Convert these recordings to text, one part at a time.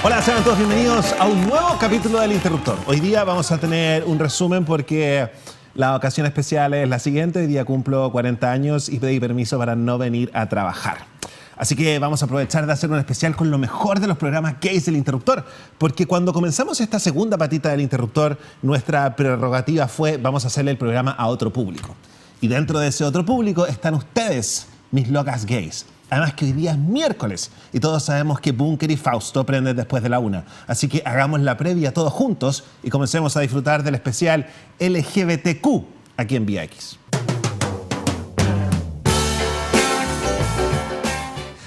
Hola, sean todos bienvenidos a un nuevo capítulo del Interruptor. Hoy día vamos a tener un resumen porque la ocasión especial es la siguiente. Hoy día cumplo 40 años y pedí permiso para no venir a trabajar. Así que vamos a aprovechar de hacer un especial con lo mejor de los programas gays del Interruptor, porque cuando comenzamos esta segunda patita del Interruptor, nuestra prerrogativa fue vamos a hacerle el programa a otro público. Y dentro de ese otro público están ustedes, mis locas gays. Además que hoy día es miércoles y todos sabemos que Bunker y Fausto prenden después de la 1. Así que hagamos la previa todos juntos y comencemos a disfrutar del especial LGBTQ aquí en VX.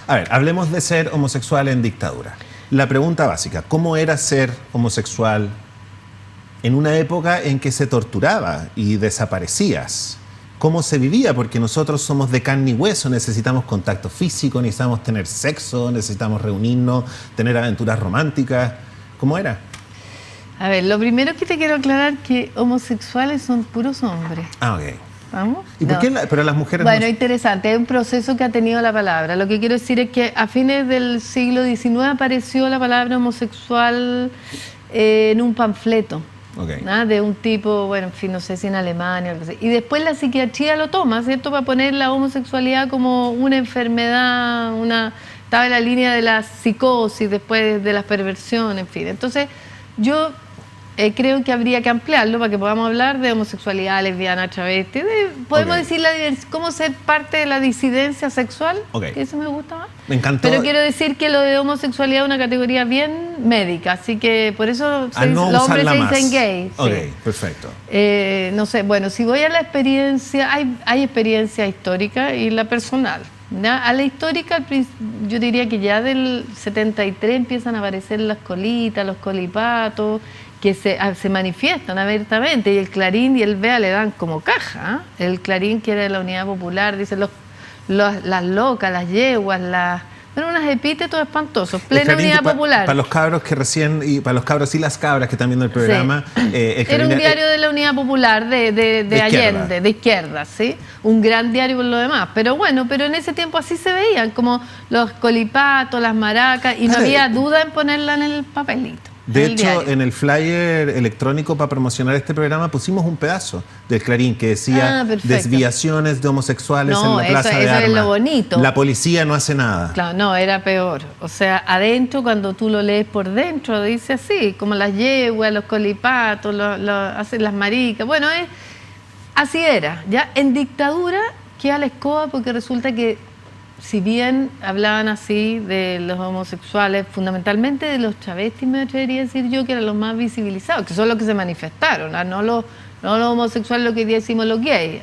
A ver, hablemos de ser homosexual en dictadura. La pregunta básica, ¿cómo era ser homosexual en una época en que se torturaba y desaparecías? ¿Cómo se vivía? Porque nosotros somos de carne y hueso, necesitamos contacto físico, necesitamos tener sexo, necesitamos reunirnos, tener aventuras románticas. ¿Cómo era? A ver, lo primero que te quiero aclarar es que homosexuales son puros hombres. Ah, ok. ¿Vamos? ¿Y por qué pero las mujeres Bueno, no? Interesante, es un proceso que ha tenido la palabra. Lo que quiero decir es que a fines del siglo XIX apareció la palabra homosexual en un panfleto. Okay. De un tipo, bueno, en fin, no sé si en Alemania o algo así. Y después la psiquiatría lo toma, ¿cierto? Para poner la homosexualidad como una enfermedad, estaba en la línea de la psicosis, después de las perversiones, en fin. Entonces, yo creo que habría que ampliarlo para que podamos hablar de homosexualidad, lesbiana, travesti, podemos decir cómo ser parte de la disidencia sexual, que eso me gusta más. Me encantó. Pero quiero decir que lo de homosexualidad es una categoría bien médica, así que por eso los hombres se dicen gay. Ok, sí. Perfecto. No sé, bueno, si voy a la experiencia, hay experiencia histórica y la personal. ¿Ya? A la histórica, yo diría que ya del 73 empiezan a aparecer las colitas, los colipatos, que se manifiestan abiertamente, y el Clarín y el BEA le dan como caja. El Clarín, que era de la Unidad Popular, dice las locas, las yeguas, bueno, unos epítetos espantosos, plena Unidad Popular. Para los cabros que recién, y para los cabros y las cabras que están viendo el programa. Sí. Era un diario de la Unidad Popular de Allende, de izquierda, ¿sí? Un gran diario por lo demás. Pero bueno, pero en ese tiempo así se veían, como los colipatos, las maracas, y no había duda en ponerla en el papelito. De hecho, en el flyer electrónico para promocionar este programa pusimos un pedazo del Clarín que decía desviaciones de homosexuales en la Plaza de Armas. Eso es lo bonito. La policía no hace nada. Claro, no, era peor. O sea, adentro, cuando tú lo lees por dentro, dice así, como las yeguas, los colipatos, hacen las maricas. Bueno, así era. Ya en dictadura queda la escoba, porque resulta que si bien hablaban así de los homosexuales, fundamentalmente de los travestis, me atrevería a decir yo que eran los más visibilizados, que son los que se manifestaron, no los homosexuales, lo que hoy día decimos los gays.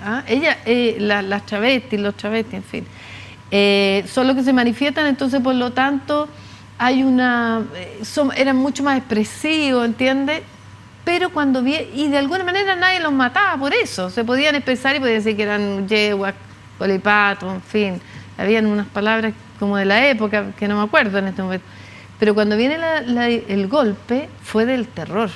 Las travestis, los travestis, en fin, son los que se manifiestan. Entonces, por lo tanto, eran mucho más expresivos, ¿entiendes? Pero y de alguna manera nadie los mataba por eso, se podían expresar y podían decir que eran yeguas, colipatos, en fin. Habían unas palabras como de la época, que no me acuerdo en este momento. Pero cuando viene el golpe, fue del terror.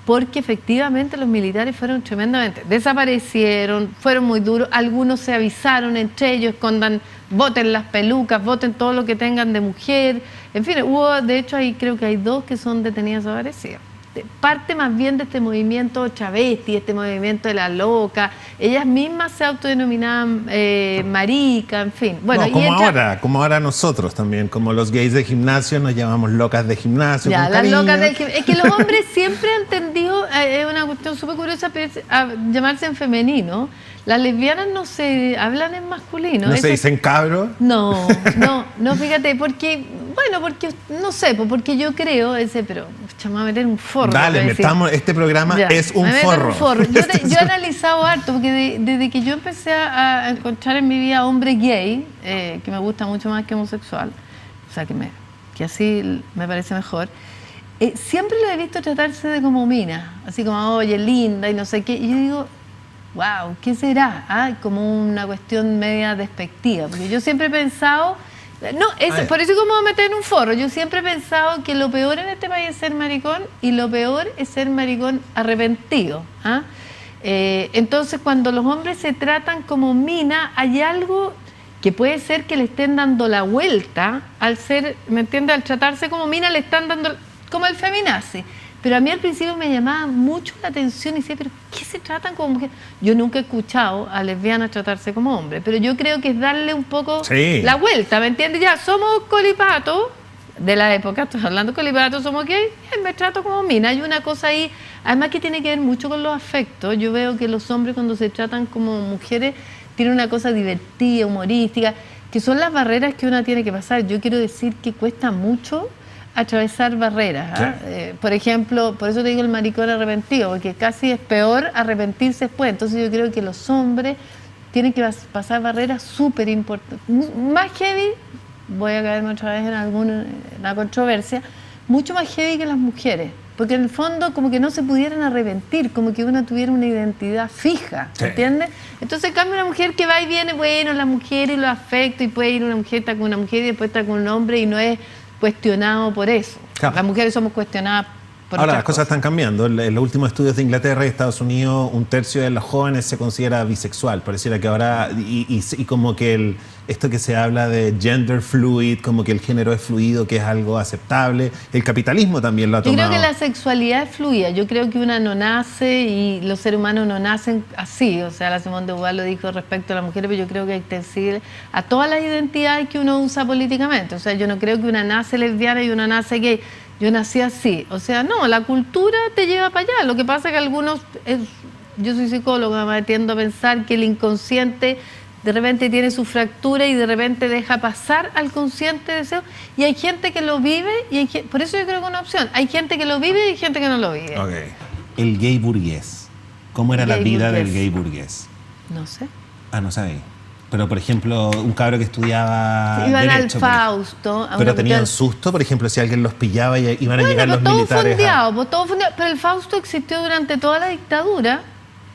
Porque efectivamente los militares fueron tremendamente. Desaparecieron, fueron muy duros. Algunos se avisaron entre ellos, voten las pelucas, voten todo lo que tengan de mujer. En fin, de hecho, creo que hay 2 que son detenidas desaparecidas. Parte más bien de este movimiento travesti, este movimiento de la loca. Ellas mismas se autodenominaban marica, en fin. Bueno, como ahora nosotros también, como los gays de gimnasio nos llamamos locas de gimnasio. Ya, las locas del gimnasio. Es que los hombres siempre han tendido, es una cuestión súper curiosa, a llamarse en femenino. Las lesbianas no se hablan en masculino. ¿No se dicen cabro? No, fíjate, porque no sé, porque yo creo, pero me voy a meter un forro. Dale, este programa es un forro. Yo he analizado harto, porque desde que yo empecé a encontrar en mi vida hombre gay, que me gusta mucho más que homosexual, o sea, que así me parece mejor, siempre lo he visto tratarse de como mina, así como, oye, linda y no sé qué, y yo digo, wow, ¿qué será? Como una cuestión media despectiva, porque yo siempre he pensado, por eso como meter en un forro, yo siempre he pensado que lo peor en este país es ser maricón, y lo peor es ser maricón arrepentido. Entonces, cuando los hombres se tratan como mina, hay algo que puede ser que le estén dando la vuelta al ser, ¿me entiendes? Al tratarse como mina, le están dando como el feminazi. Pero a mí al principio me llamaba mucho la atención y decía, ¿pero qué se tratan como mujeres? Yo nunca he escuchado a lesbianas tratarse como hombres, pero yo creo que es darle un poco la vuelta, ¿me entiendes? Ya, somos colipatos de la época, estoy hablando colipatos, somos gay, me trato como mina. Hay una cosa ahí, además que tiene que ver mucho con los afectos. Yo veo que los hombres cuando se tratan como mujeres tienen una cosa divertida, humorística, que son las barreras que uno tiene que pasar. Yo quiero decir que cuesta mucho atravesar barreras. Por ejemplo, por eso te digo el maricón arrepentido, porque casi es peor arrepentirse después. Entonces yo creo que los hombres tienen que pasar barreras súper importantes. Más heavy, voy a caerme otra vez en alguna controversia, mucho más heavy que las mujeres. Porque en el fondo como que no se pudieran arrepentir, como que una tuviera una identidad fija, ¿entiendes? Entonces en cambio una mujer que va y viene, bueno, la mujer y los afectos, y puede ir una mujer, está con una mujer y después está con un hombre y no es cuestionado por eso. Claro. Las mujeres somos cuestionadas por Ahora las cosas están cambiando. En los últimos estudios de Inglaterra y Estados Unidos, 1/3 de los jóvenes se considera bisexual. Pareciera que ahora, y como que esto que se habla de gender fluid, como que el género es fluido, que es algo aceptable. El capitalismo también lo ha tomado. Yo creo que la sexualidad es fluida. Yo creo que una no nace y los seres humanos no nacen así. O sea, la Simone de Beauvoir lo dijo respecto a las mujeres, pero yo creo que es extensible a todas las identidades que uno usa políticamente. O sea, yo no creo que una nace lesbiana y una nace gay. Yo nací así, o sea, no, la cultura te lleva para allá. Lo que pasa es que algunos, yo soy psicóloga, me tiendo a pensar que el inconsciente de repente tiene su fractura y de repente deja pasar al consciente deseo. Y hay gente que lo vive, y por eso yo creo que es una opción. Hay gente que lo vive y hay gente que no lo vive. Okay. El gay burgués, ¿cómo era la vida del gay burgués? No sé. Ah, no sabéis. Pero, por ejemplo, un cabro que estudiaba iban derecho, al Fausto. Pero tenían susto, por ejemplo, si alguien los pillaba y iban a llegar los militares. Todo fundeado. Pero el Fausto existió durante toda la dictadura,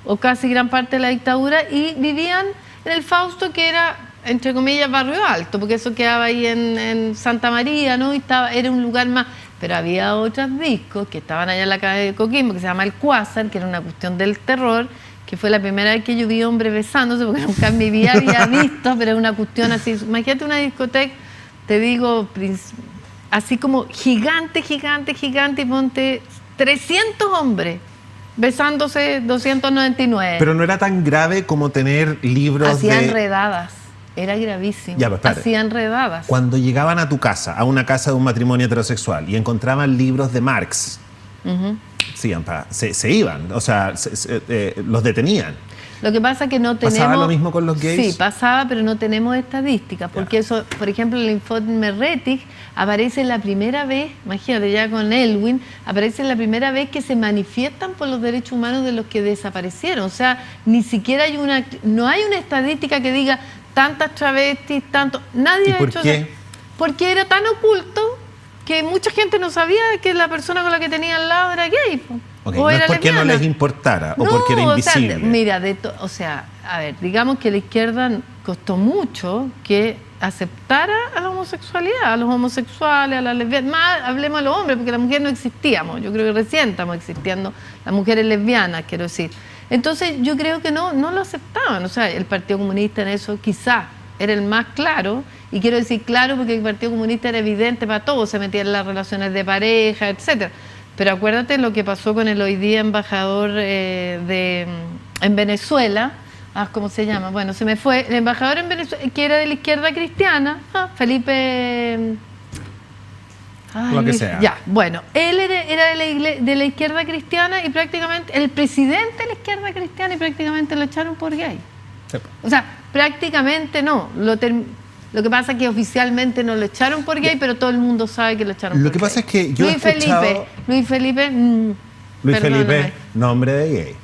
o casi gran parte de la dictadura, y vivían en el Fausto, que era, entre comillas, barrio alto, porque eso quedaba ahí en Santa María, ¿no? Y era un lugar más... Pero había otros discos que estaban allá en la calle de Coquimbo, que se llama El Cuásar, que era una cuestión del terror, que fue la primera vez que yo vi hombres besándose, porque nunca en mi vida había visto, pero es una cuestión así. Imagínate una discoteca, te digo, así como gigante, y ponte 300 hombres besándose 299. Pero no era tan grave como tener libros Hacían redadas. Era gravísimo. Hacían redadas. Cuando llegaban a tu casa, a una casa de un matrimonio heterosexual, y encontraban libros de Marx, se iban, o sea, los detenían. Lo que pasa es que no tenemos... ¿Pasaba lo mismo con los gays? Sí, pasaba, pero no tenemos estadísticas, porque eso, por ejemplo, el informe Rettig aparece la primera vez, imagínate ya con Elwin, aparece la primera vez que se manifiestan por los derechos humanos de los que desaparecieron. O sea, ni siquiera no hay una estadística que diga tantas travestis, tanto... Nadie ha hecho eso. Porque era tan oculto que mucha gente no sabía que la persona con la que tenía al lado era gay. Okay, no es porque no les importara o porque era invisible. O sea, mira, a ver, digamos que la izquierda costó mucho que aceptara a la homosexualidad, a los homosexuales, a las lesbianas. Más hablemos de los hombres, porque las mujeres no existíamos. Yo creo que recién estamos existiendo las mujeres lesbianas, quiero decir. Entonces yo creo que no lo aceptaban. O sea, el Partido Comunista en eso quizá era el más claro, y quiero decir claro porque el Partido Comunista era evidente para todos, se metía en las relaciones de pareja, etcétera. Pero acuérdate lo que pasó con el hoy día embajador en Venezuela, ¿cómo se llama? Bueno, se me fue, el embajador en Venezuela, que era de la izquierda cristiana, Felipe... lo que sea. Ya, bueno, él era de la izquierda cristiana y prácticamente, el presidente de la izquierda cristiana, y prácticamente lo echaron por gay. Sí. O sea, prácticamente no, lo que pasa es que oficialmente no lo echaron por gay, pero todo el mundo sabe que lo echaron por gay. Lo que pasa es que yo Luis Felipe, nombre de gay.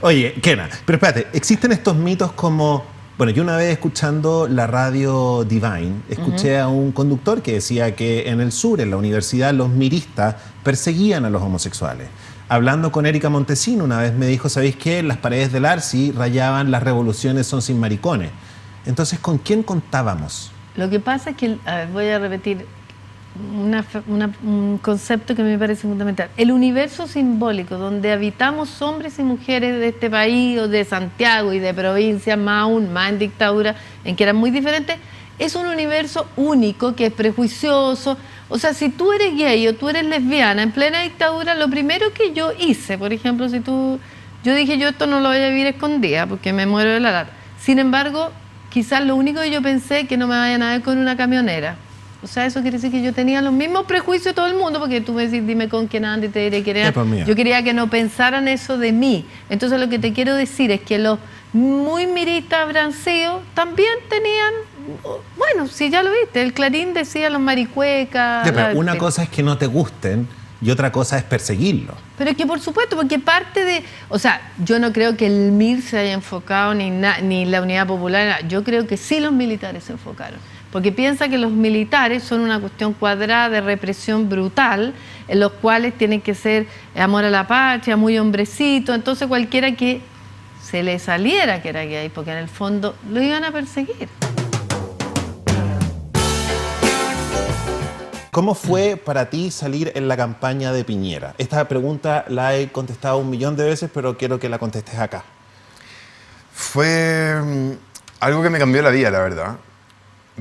Oye, Kena, pero espérate, existen estos mitos como... Bueno, yo una vez escuchando la radio Divine, escuché a un conductor que decía que en el sur, en la universidad, los miristas perseguían a los homosexuales. Hablando con Erika Montesino, una vez me dijo, ¿sabéis qué? Las paredes del Arci rayaban "las revoluciones son sin maricones". Entonces, ¿con quién contábamos? Lo que pasa es que, a ver, voy a repetir, un concepto que me parece fundamental. El universo simbólico, donde habitamos hombres y mujeres de este país, o de Santiago y de provincias más aún, más en dictadura, en que eran muy diferentes, es un universo único, que es prejuicioso. O sea, si tú eres gay o tú eres lesbiana en plena dictadura, lo primero que yo hice, por ejemplo, yo dije, yo esto no lo voy a vivir escondida porque me muero de la lata. Sin embargo, quizás lo único que yo pensé es que no me vayan a ver con una camionera. O sea, eso quiere decir que yo tenía los mismos prejuicios de todo el mundo, porque tú me decís, dime con quién andas y te diré quién era. Yo quería que no pensaran eso de mí. Entonces lo que te quiero decir es que los muy miristas habrán sido, también tenían, bueno, si ya lo viste, el Clarín decía los maricuecas. Pero una cosa es que no te gusten y otra cosa es perseguirlo. Pero es que por supuesto, porque parte de... O sea, yo no creo que el MIR se haya enfocado, ni la Unidad Popular. Yo creo que sí los militares se enfocaron. Porque piensa que los militares son una cuestión cuadrada de represión brutal, en los cuales tienen que ser amor a la patria, muy hombrecito. Entonces cualquiera que se le saliera que era gay, porque en el fondo lo iban a perseguir. ¿Cómo fue para ti salir en la campaña de Piñera? Esta pregunta la he contestado 1.000.000 de veces, pero quiero que la contestes acá. Fue algo que me cambió la vida, la verdad.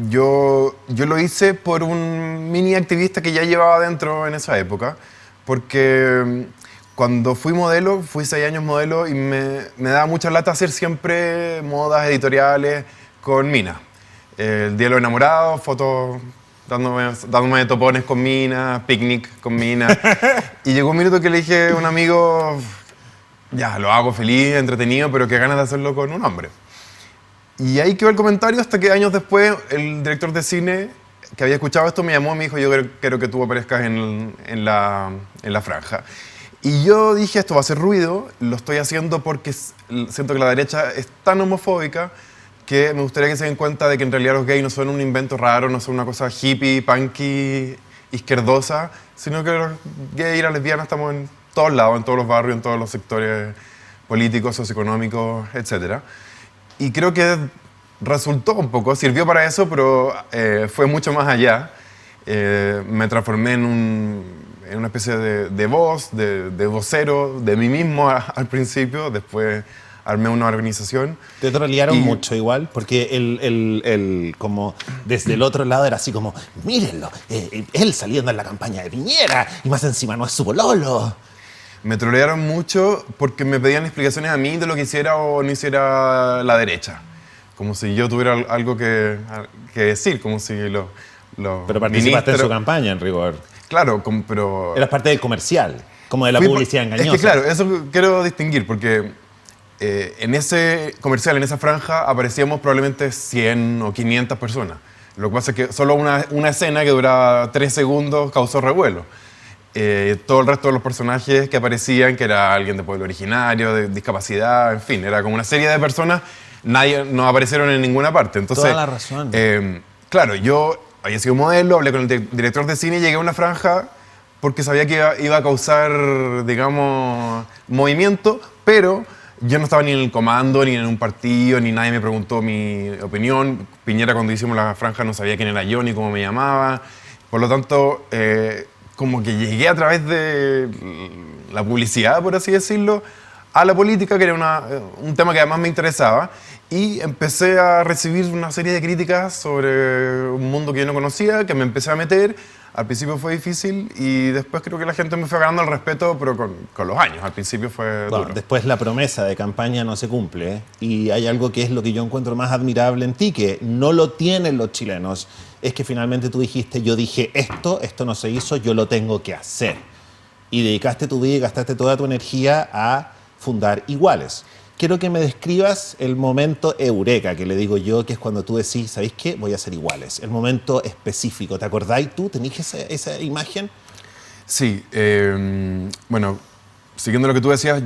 Yo lo hice por un mini activista que ya llevaba dentro en esa época, porque cuando fui modelo, fui 6 años modelo y me daba mucha lata hacer siempre modas editoriales con minas. El Día de los Enamorados, fotos dándome topones con minas, picnic con minas. Y llegó un minuto que le dije a un amigo, ya, lo hago feliz, entretenido, pero qué ganas de hacerlo con un hombre. Y ahí quedó el comentario hasta que años después el director de cine que había escuchado esto me llamó y me dijo, yo quiero que tú aparezcas en la franja. Y yo dije, esto va a hacer ruido, lo estoy haciendo porque siento que la derecha es tan homofóbica que me gustaría que se den cuenta de que en realidad los gays no son un invento raro, no son una cosa hippie, punky, izquierdosa, sino que los gays y las lesbianas estamos en todos lados, en todos los barrios, en todos los sectores políticos, socioeconómicos, etc. Y creo que resultó un poco, sirvió para eso, pero fue mucho más allá. Me transformé en una especie de voz, de vocero, de mí mismo al principio, después armé una organización. Te trolearon mucho igual, porque como desde el otro lado era así como, mírenlo, él saliendo en la campaña de Piñera, y más encima no es su pololo. Me trolearon mucho porque me pedían explicaciones a mí de lo que hiciera o no hiciera la derecha. Como si yo tuviera algo que decir, como si los Pero participaste en su campaña, en rigor. Claro, pero... Eras parte del comercial, como de la publicidad engañosa. Es que claro, eso quiero distinguir, porque en ese comercial, en esa franja, aparecíamos probablemente 100 o 500 personas. Lo que pasa es que solo una escena que duraba 3 segundos causó revuelo. Todo el resto de los personajes que aparecían, que era alguien de pueblo originario, de discapacidad, en fin, era como una serie de personas, no aparecieron en ninguna parte. Entonces, toda la razón. Claro, yo había sido modelo, hablé con el director de cine y llegué a una franja porque sabía que iba a causar, digamos, movimiento, pero yo no estaba ni en el comando, ni en un partido, ni nadie me preguntó mi opinión. Piñera, cuando hicimos la franja, no sabía quién era yo ni cómo me llamaba. Por lo tanto, como que llegué a través de la publicidad, por así decirlo, a la política, que era un tema que además me interesaba, y empecé a recibir una serie de críticas sobre un mundo que yo no conocía, que me empecé a meter. Al principio fue difícil y después creo que la gente me fue ganando el respeto, pero con los años. Al principio fue duro. Después la promesa de campaña no se cumple, y hay algo que es lo que yo encuentro más admirable en ti, que no lo tienen los chilenos, es que finalmente tú dijiste, yo dije esto no se hizo, yo lo tengo que hacer. Y dedicaste tu vida y gastaste toda tu energía a fundar Iguales. Quiero que me describas el momento eureka, que le digo yo, que es cuando tú decís, ¿sabéis qué? Voy a hacer Iguales. El momento específico. ¿Te acordáis tú? ¿Tenías esa imagen? Sí. Bueno, siguiendo lo que tú decías,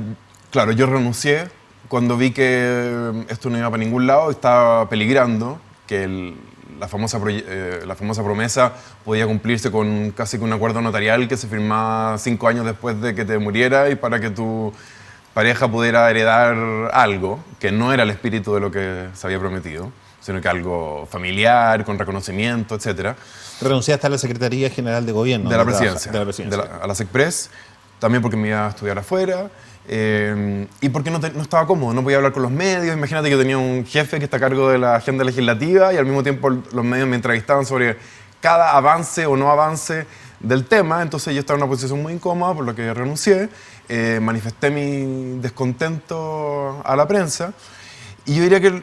claro, yo renuncié cuando vi que esto no iba para ningún lado, estaba peligrando, que la famosa promesa podía cumplirse con casi que un acuerdo notarial que se firmaba 5 años después de que te muriera y para que tu pareja pudiera heredar algo que no era el espíritu de lo que se había prometido. sino que algo familiar, con reconocimiento, etc. Renunciaste a la Secretaría General de Gobierno. De la presidencia. De la presidencia. A la SECPRES, también porque me iba a estudiar afuera. Y porque no estaba cómodo, no podía hablar con los medios. Imagínate que yo tenía un jefe que está a cargo de la agenda legislativa y al mismo tiempo los medios me entrevistaban sobre cada avance o no avance del tema. Entonces yo estaba en una posición muy incómoda, por lo que renuncié. Manifesté mi descontento a la prensa y yo diría que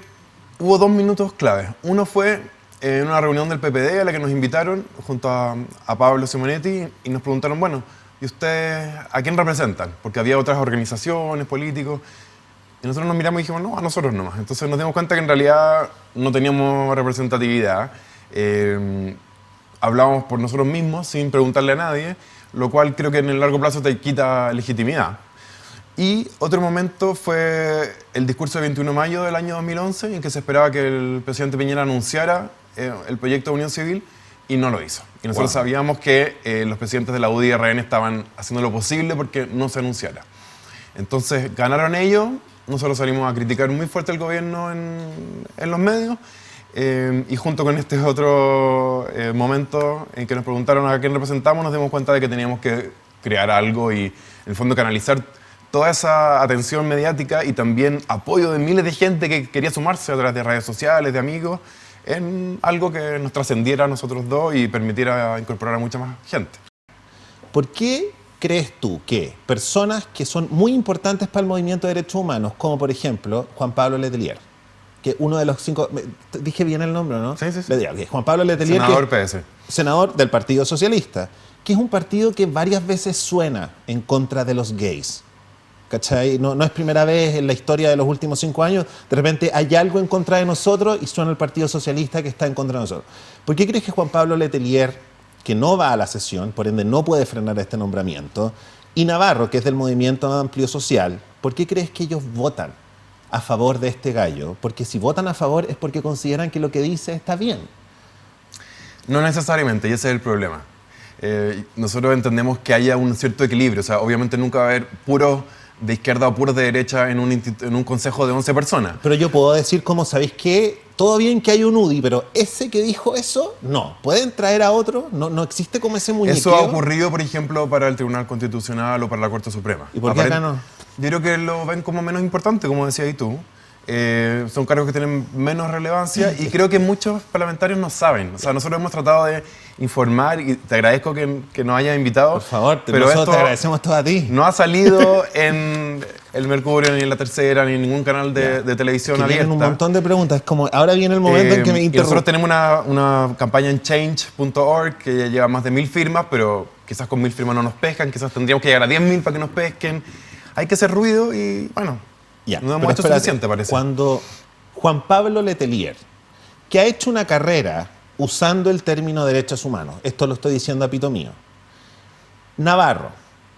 hubo 2 minutos claves. Uno fue en una reunión del PPD a la que nos invitaron junto a Pablo Simonetti y nos preguntaron, bueno, ¿y ustedes a quién representan? Porque había otras organizaciones, políticos. Y nosotros nos miramos y dijimos, no, a nosotros nomás. Entonces nos dimos cuenta que en realidad no teníamos representatividad. Hablábamos por nosotros mismos sin preguntarle a nadie, lo cual creo que en el largo plazo te quita legitimidad. Y otro momento fue el discurso del 21 de mayo del año 2011, en que se esperaba que el presidente Piñera anunciara el proyecto de unión civil, y no lo hizo. Y nosotros sabíamos que los presidentes de la UDI y RN estaban haciendo lo posible porque no se anunciara. Entonces ganaron ellos, nosotros salimos a criticar muy fuerte al gobierno en los medios, y junto con este otro momento en que nos preguntaron a quién representamos, nos dimos cuenta de que teníamos que crear algo y en el fondo canalizar toda esa atención mediática y también apoyo de miles de gente que quería sumarse a través de redes sociales, de amigos, en algo que nos trascendiera a nosotros dos y permitiera incorporar a mucha más gente. ¿Por qué crees tú que personas que son muy importantes para el movimiento de derechos humanos, como por ejemplo Juan Pablo Letelier, que uno de los 5... Dije bien el nombre, ¿no? Sí. Juan Pablo Letelier, senador PS. Senador del Partido Socialista, que es un partido que varias veces suena en contra de los gays. ¿Cachai? No es primera vez en la historia de los últimos 5 años. De repente hay algo en contra de nosotros y suena el Partido Socialista que está en contra de nosotros. ¿Por qué crees que Juan Pablo Letelier, que no va a la sesión, por ende no puede frenar este nombramiento, y Navarro, que es del Movimiento Amplio Social, ¿por qué crees que ellos votan a favor de este gallo? Porque si votan a favor es porque consideran que lo que dice está bien. No necesariamente, y ese es el problema. Nosotros entendemos que haya un cierto equilibrio. O sea, obviamente nunca va a haber puros de izquierda o puros de derecha en un consejo de 11 personas. Pero yo puedo decir, como sabéis que todo bien que hay un UDI, pero ese que dijo eso, no. ¿Pueden traer a otro? No existe como ese muñequeo. Eso ha ocurrido, por ejemplo, para el Tribunal Constitucional o para la Corte Suprema. ¿Y por qué acá no? Yo creo que lo ven como menos importante, como decías tú. Son cargos que tienen menos relevancia y creo que muchos parlamentarios no saben. O sea, nosotros hemos tratado de informar y te agradezco que nos hayas invitado. Por favor, pero nosotros te agradecemos todo a ti. No ha salido en El Mercurio, ni en La Tercera, ni en ningún canal de televisión abierta. Tienen un montón de preguntas. Es como, ahora viene el momento en que me interrumpo. Nosotros tenemos una campaña en change.org que ya lleva más de 1000 firmas, pero quizás con 1000 firmas no nos pescan, quizás tendríamos que llegar a 10.000 para que nos pesquen. Hay que hacer ruido y, bueno, ya, no hemos hecho suficiente, parece. Cuando Juan Pablo Letelier, que ha hecho una carrera usando el término derechos humanos, esto lo estoy diciendo a pito mío, Navarro,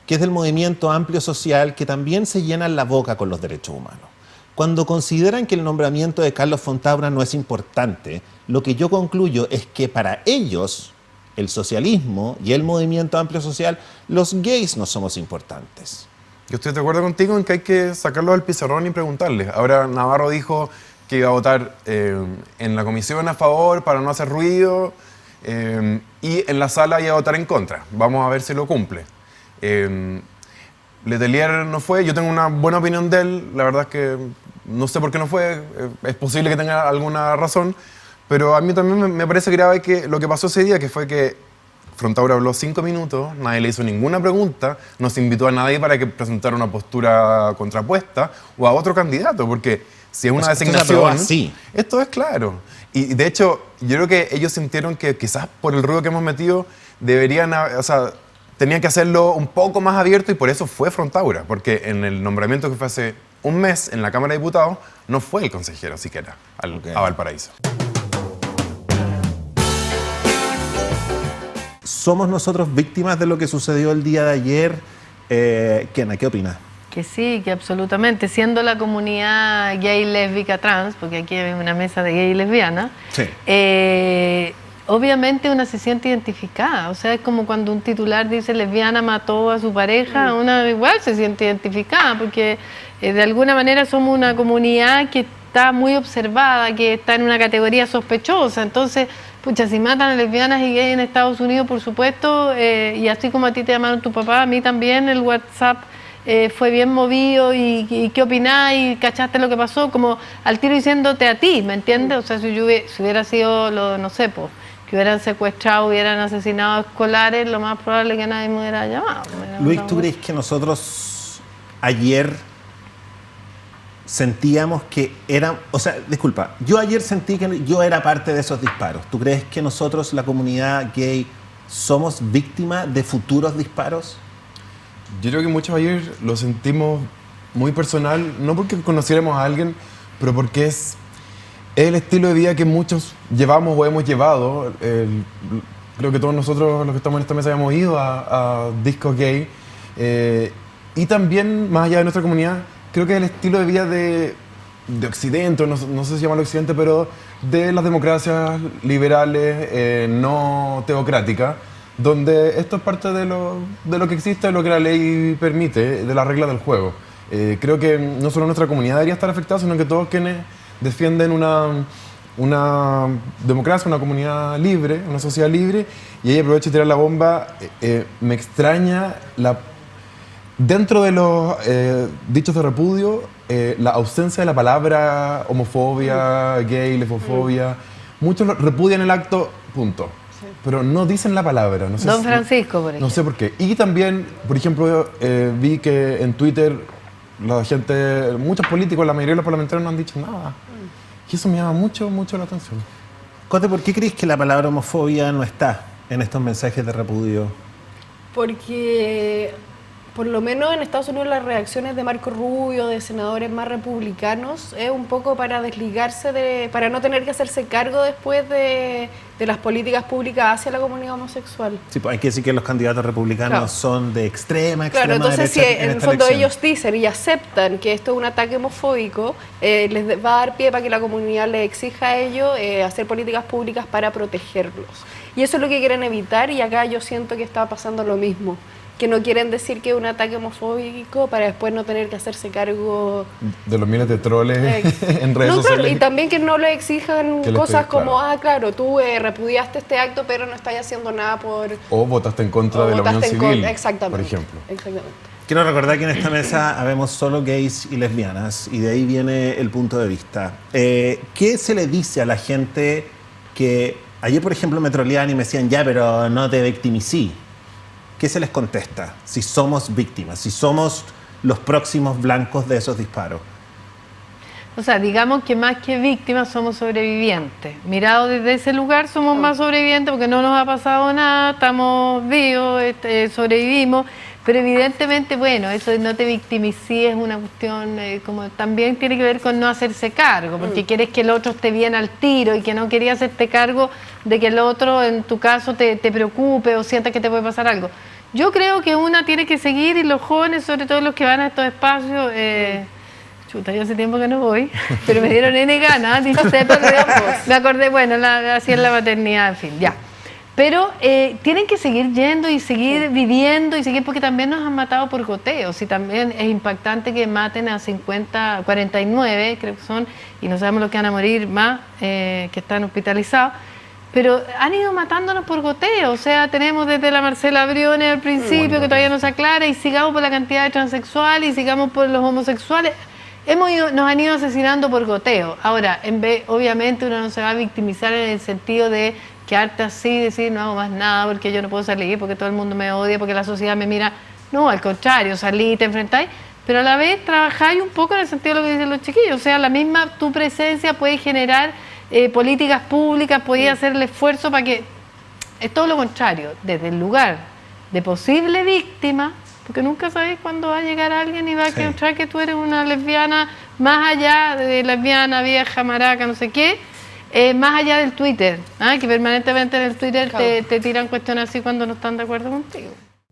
que es del Movimiento Amplio Social, que también se llenan la boca con los derechos humanos, cuando consideran que el nombramiento de Carlos Fontaura no es importante, lo que yo concluyo es que para ellos, el socialismo y el Movimiento Amplio Social, los gays no somos importantes. Yo estoy de acuerdo contigo en que hay que sacarlo del pizarrón y preguntarles. Ahora Navarro dijo que iba a votar en la comisión a favor para no hacer ruido y en la sala iba a votar en contra. Vamos a ver si lo cumple. Letelier no fue, yo tengo una buena opinión de él, la verdad es que no sé por qué no fue, es posible que tenga alguna razón, pero a mí también me parece grave que lo que pasó ese día, que fue que Fontaura habló 5 minutos, nadie le hizo ninguna pregunta, no se invitó a nadie para que presentara una postura contrapuesta o a otro candidato, porque si es una designación, esto es claro. Y de hecho, yo creo que ellos sintieron que quizás por el ruido que hemos metido, deberían, o sea, tenían que hacerlo un poco más abierto y por eso fue Fontaura, porque en el nombramiento que fue hace un mes en la Cámara de Diputados, no fue el consejero siquiera a Valparaíso. ¿Somos nosotros víctimas de lo que sucedió el día de ayer? Kena, ¿qué opinas? Que sí, que absolutamente. Siendo la comunidad gay, lésbica, trans, porque aquí hay una mesa de gay y lesbiana, sí. Obviamente una se siente identificada. O sea, es como cuando un titular dice lesbiana mató a su pareja, una igual se siente identificada, porque de alguna manera somos una comunidad que está muy observada, que está en una categoría sospechosa. Entonces, pucha, si matan a lesbianas y gays en Estados Unidos, por supuesto, y así como a ti te llamaron tu papá, a mí también el WhatsApp fue bien movido, y ¿qué opinás? Y ¿cachaste lo que pasó? Como al tiro diciéndote a ti, ¿me entiendes? O sea, si hubiera sido, no sé, pues, que hubieran secuestrado, hubieran asesinado escolares, lo más probable es que nadie me hubiera llamado. Luis, ¿tú crees que nosotros ayer sentíamos que disculpa, yo ayer sentí que yo era parte de esos disparos? ¿Tú crees que nosotros, la comunidad gay, somos víctimas de futuros disparos? Yo creo que muchos ayer lo sentimos muy personal, no porque conociéramos a alguien, pero porque es el estilo de vida que muchos llevamos o hemos llevado. Creo que todos nosotros, los que estamos en esta mesa, hemos ido a discos gay. Y también, más allá de nuestra comunidad, creo que el estilo de vida de Occidente, no sé si llamarlo Occidente, pero de las democracias liberales, no teocráticas, donde esto es parte de lo que existe, de lo que la ley permite, de las reglas del juego. Creo que no solo nuestra comunidad debería estar afectada, sino que todos quienes defienden una democracia, una comunidad libre, una sociedad libre. Y ahí aprovecho de tirar la bomba. Me extraña dentro de los dichos de repudio, la ausencia de la palabra homofobia, gay, lesbofobia. Muchos repudian el acto, punto. Sí. Pero no dicen la palabra. No sé Don Francisco, por ejemplo. No sé por qué. Y también, por ejemplo, vi que en Twitter la gente, muchos políticos, la mayoría de los parlamentarios no han dicho nada. Y eso me llama mucho, mucho la atención. Cote, ¿por qué crees que la palabra homofobia no está en estos mensajes de repudio? Porque, por lo menos en Estados Unidos, las reacciones de Marco Rubio, de senadores más republicanos, es un poco para desligarse, para no tener que hacerse cargo después de las políticas públicas hacia la comunidad homosexual. Sí, pues hay que decir que los candidatos republicanos, claro, son de extrema claro, entonces derecha. Si en el fondo ellos dicen y aceptan que esto es un ataque homofóbico, les va a dar pie para que la comunidad les exija a ellos hacer políticas públicas para protegerlos. Y eso es lo que quieren evitar, y acá yo siento que está pasando lo mismo, que no quieren decir que es un ataque homofóbico para después no tener que hacerse cargo de los miles de troles en redes sociales. Claro, y también que no le exijan cosas como, claro, tú repudiaste este acto, pero no estás haciendo nada por... O votaste en contra de la unión civil, exactamente, por ejemplo. Exactamente. Quiero recordar que en esta mesa habemos solo gays y lesbianas, y de ahí viene el punto de vista. ¿Qué se le dice a la gente que... Ayer, por ejemplo, me troleaban y me decían, ya, pero no te victimicí? ¿Qué se les contesta si somos víctimas, si somos los próximos blancos de esos disparos? O sea, digamos que más que víctimas somos sobrevivientes. Mirado desde ese lugar somos más sobrevivientes porque no nos ha pasado nada, estamos vivos, sobrevivimos. Pero evidentemente, bueno, eso de no te victimicís es una cuestión como también tiene que ver con no hacerse cargo, porque quieres que el otro esté bien al tiro y que no querías hacerte cargo de que el otro, en tu caso, te preocupe o sientas que te puede pasar algo. Yo creo que una tiene que seguir, y los jóvenes, sobre todo los que van a estos espacios, chuta, yo hace tiempo que no voy, pero me dieron N ganas, me acordé, bueno, así es la maternidad, en fin, ya. Pero tienen que seguir yendo y seguir viviendo y seguir, porque también nos han matado por goteos, y también es impactante que maten a 49, creo que son, y no sabemos los que van a morir más, que están hospitalizados, pero han ido matándonos por goteo. O sea, tenemos desde la Marcela Briones al principio, que todavía no se aclara, y sigamos por la cantidad de transexuales y sigamos por los homosexuales. Nos han ido asesinando por goteo. Ahora, obviamente uno no se va a victimizar en el sentido de quedarte así y decir no hago más nada porque yo no puedo salir, porque todo el mundo me odia, porque la sociedad me mira. No, al contrario, salí, te enfrentáis, pero a la vez trabajáis un poco en el sentido de lo que dicen los chiquillos. O sea, la misma tu presencia puede generar políticas públicas, podía hacer el esfuerzo para que... Es todo lo contrario, desde el lugar de posible víctima, porque nunca sabéis cuándo va a llegar alguien y va a encontrar que tú eres una lesbiana, más allá de lesbiana, vieja, maraca, no sé qué, más allá del Twitter, que permanentemente en el Twitter te tiran cuestiones así cuando no están de acuerdo contigo.